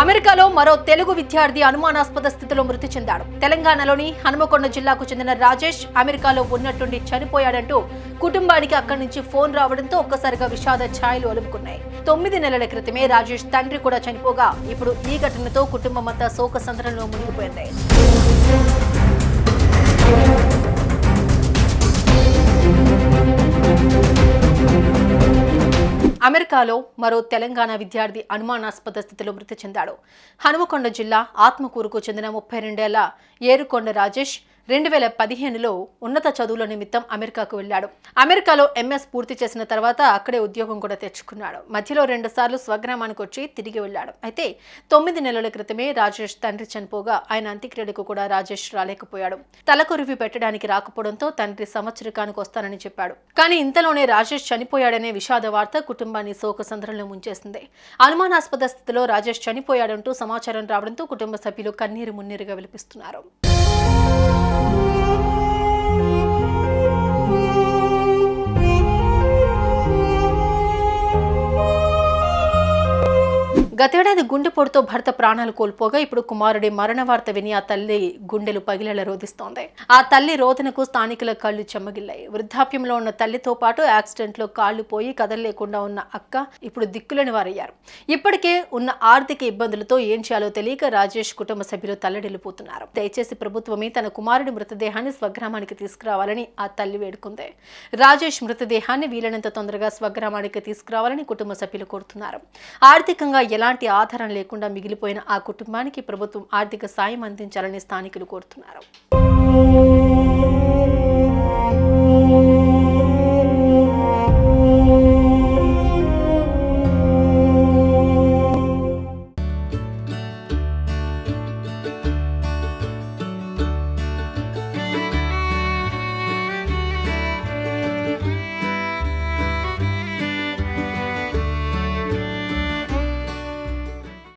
అమెరికాలో మరో తెలుగు విద్యార్థి అనుమానాస్పద స్థితిలో మృతి చెందాడు. తెలంగాణలోని హనుమకొండ జిల్లాకు చెందిన రాజేష్ అమెరికాలో ఉన్నట్టుండి చనిపోయాడంటూ కుటుంబానికి అక్కడి నుంచి ఫోన్ రావడంతో ఒక్కసారిగా విషాద ఛాయలు అలుముకున్నాయి. 9 నెలల క్రితమే రాజేష్ తండ్రి కూడా చనిపోగా ఇప్పుడు ఈ ఘటనతో కుటుంబం అంతా శోకసంద్రంలో మునిగిపోయింది. అమెరికాలో మరో తెలంగాణ విద్యార్థి అనుమానాస్పద స్థితిలో మృతి చెందాడు. హనుమకొండ జిల్లా ఆత్మకూరుకు చెందిన 32 ఏళ్ల ఏరుకొండ రాజేష్ 2015లో ఉన్నత చదువుల నిమిత్తం అమెరికాకు వెళ్లాడు. అమెరికాలో ఎంఎస్ పూర్తి చేసిన తర్వాత అక్కడే ఉద్యోగం కూడా తెచ్చుకున్నాడు. మధ్యలో 2 సార్లు స్వగ్రామానికి వచ్చి తిరిగి వెళ్లాడు. అయితే 9 నెలల క్రితమే రాజేష్ తండ్రి చనిపోగా ఆయన అంత్యక్రియలకు కూడా రాజేష్ రాలేకపోయాడు. తలకొరివి పెట్టడానికి రాకపోవడంతో తండ్రి సంవత్సరికానికి వస్తానని చెప్పాడు. కానీ ఇంతలోనే రాజేష్ చనిపోయాడనే విషాద వార్త కుటుంబాన్ని శోకసంద్రంలో ముంచేసింది. అనుమానాస్పద స్థితిలో రాజేష్ చనిపోయాడంటూ సమాచారం రావడంతో కుటుంబ సభ్యులు కన్నీరు మున్నీరుగా విలపిస్తున్నారు. గతేడాది గుండెపోటుతో భర్త ప్రాణాలు కోల్పోగా ఇప్పుడు కుమారుడి మరణ వార్త విని ఆ తల్లి గుండెలు పగిలేలా రోధిస్తోంది. ఆ తల్లి రోదనకు స్థానికుల కళ్లు చెమ్మగిల్లాయి. వృద్ధాప్యంలో ఉన్న తల్లితో పాటు యాక్సిడెంట్ లో కాళ్లు పోయి కదలలేకుండా ఉన్న అక్క ఇప్పుడు దిక్కులేని వారయ్యారు. ఇప్పటికే ఉన్న ఆర్థిక ఇబ్బందులతో ఏం చేయాలో తెలియక రాజేష్ కుటుంబ సభ్యులు తల్లడిల్లిపోతున్నారు. దయచేసి ప్రభుత్వమే తన కుమారుడి మృతదేహాన్ని స్వగ్రామానికి తీసుకురావాలని ఆ తల్లి వేడుకుంది. రాజేష్ మృతదేహాన్ని వీలైనంత తొందరగా స్వగ్రామానికి తీసుకురావాలని కుటుంబ సభ్యులు కోరుతున్నారు. ఆర్థికంగా ఎలాంటి ఆధారం లేకుండా మిగిలిపోయిన ఆ కుటుంబానికి ప్రభుత్వం ఆర్థిక సాయం అందించాలని స్థానికులు కోరుతున్నారు.